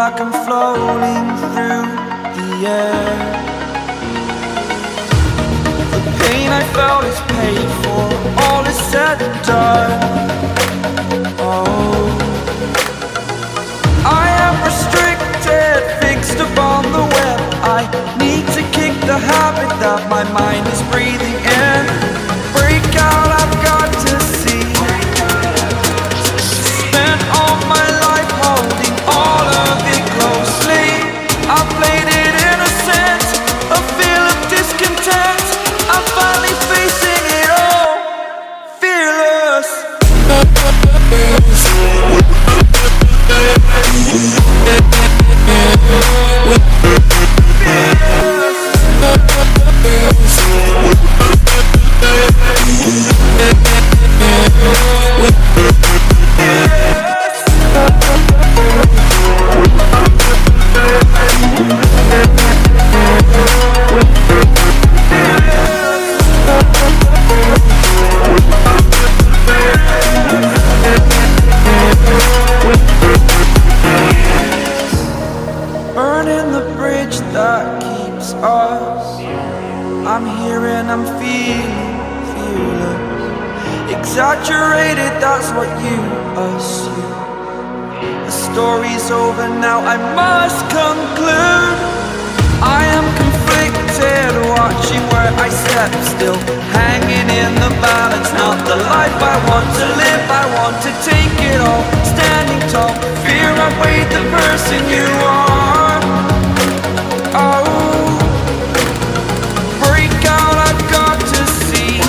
like I'm floating through the air. The pain I felt is paid for, all is said and done. Oh, I am restricted, fixed upon the web. I need to kick the habit that my mind is breathing in. Break out, I've got to see. Spent all my life holding all of it closely. I played it innocent, a feel of discontent. I'm finally facing it all, fearless. Burning the bridge that keeps us. I'm here and I'm feeling fearless. Exaggerated, that's what you assume. The story's over now, I must conclude. I am conflicted, watching where I step still, hanging in the balance. Not the life I want to live, I want to take it all. Standing tall, fear outweighed the person you are. Oh, break out, I've got to see.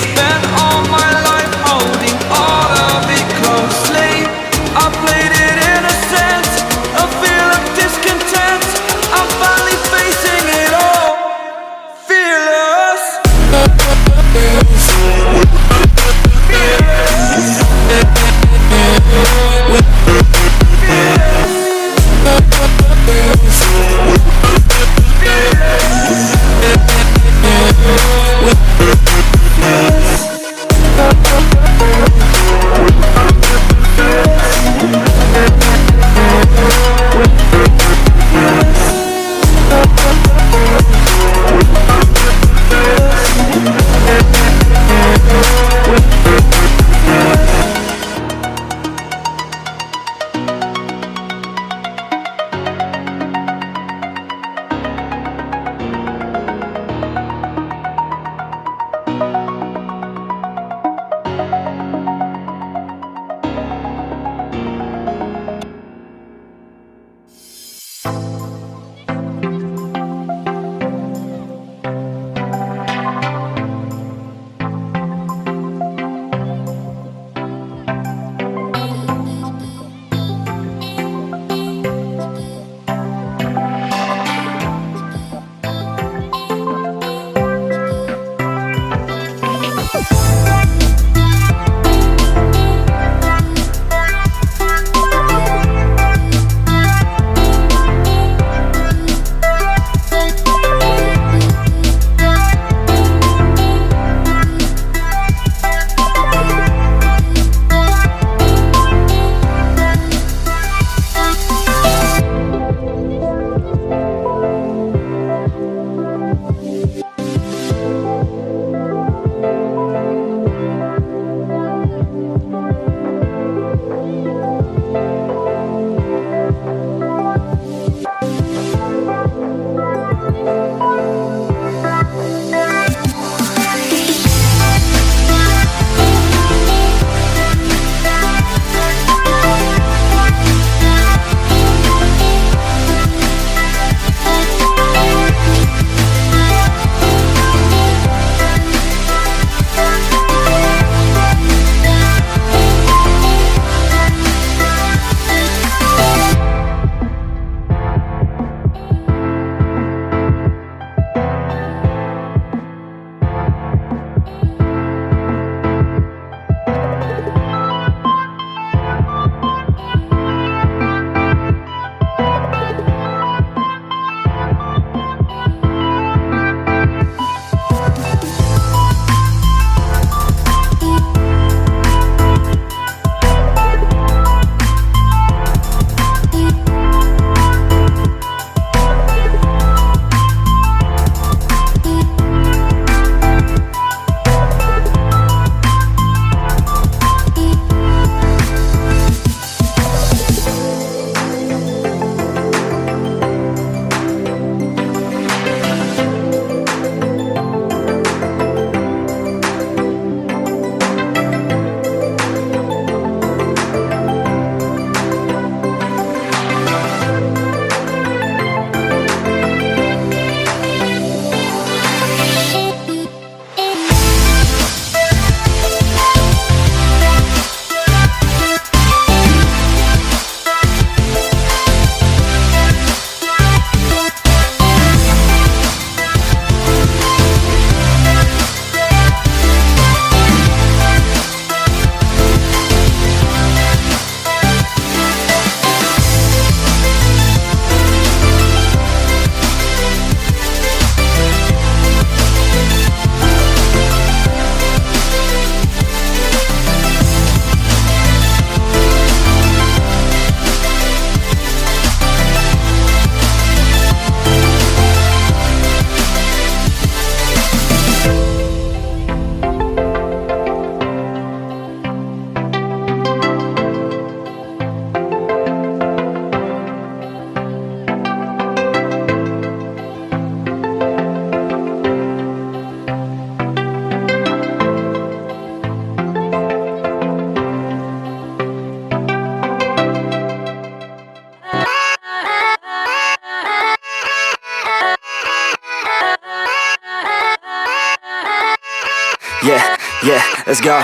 Spent all my life holding all of it closely. I played it innocent, a feel of discontent. I'm finally facing it all, fearless. Yeah, let's go.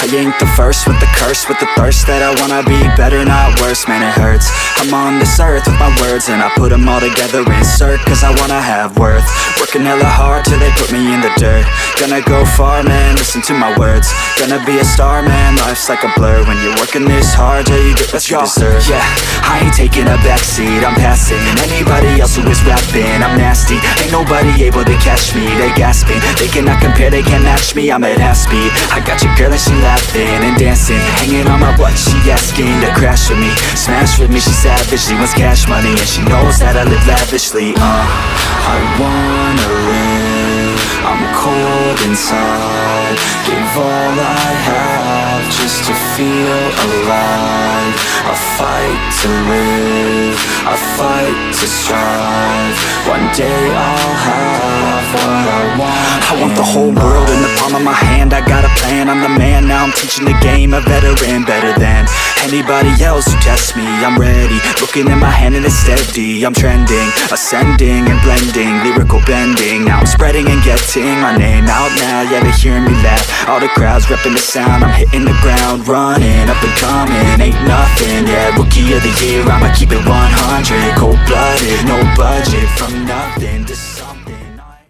I ain't the first with the curse, with the thirst that I wanna be better, not worse, man it hurts. I'm on this earth with my words and I put them all together, insert, cause I wanna have worth. Working hella hard till they put me in the dirt. Gonna go far, man, listen to my words. Gonna be a star, man, life's like a blur. When you're working this hard, yeah, you get what you deserve. Yeah, I ain't taking a backseat, I'm passing anybody else who is rapping. I'm nasty, ain't nobody able to catch me. They gasping, they cannot compare, they can't match me. I'm at half speed, I got your girl and she laughing and dancing, hanging on my butt, she asking to crash with me, smash with me. She savage, she wants cash money and she knows that I live lavishly. I wanna live, I'm cold inside. Give all I have just to feel alive. I fight to live, I fight to strive. One day I'll have what I want. I want the whole world in the palm of my hand. I got a plan, I'm the man. Now I'm teaching the game, a veteran, better than anybody else who tests me. I'm ready, looking in my hand and it's steady. I'm trending, ascending and blending, lyrical bending. Now I'm spreading and getting my name out now. Yeah, they hearing me laugh, all the crowds repping the sound. I'm hitting the ground running, up and coming, ain't nothing. Yeah, rookie of the year, I'ma keep it 100. Cold-blooded, no budget, from nothing to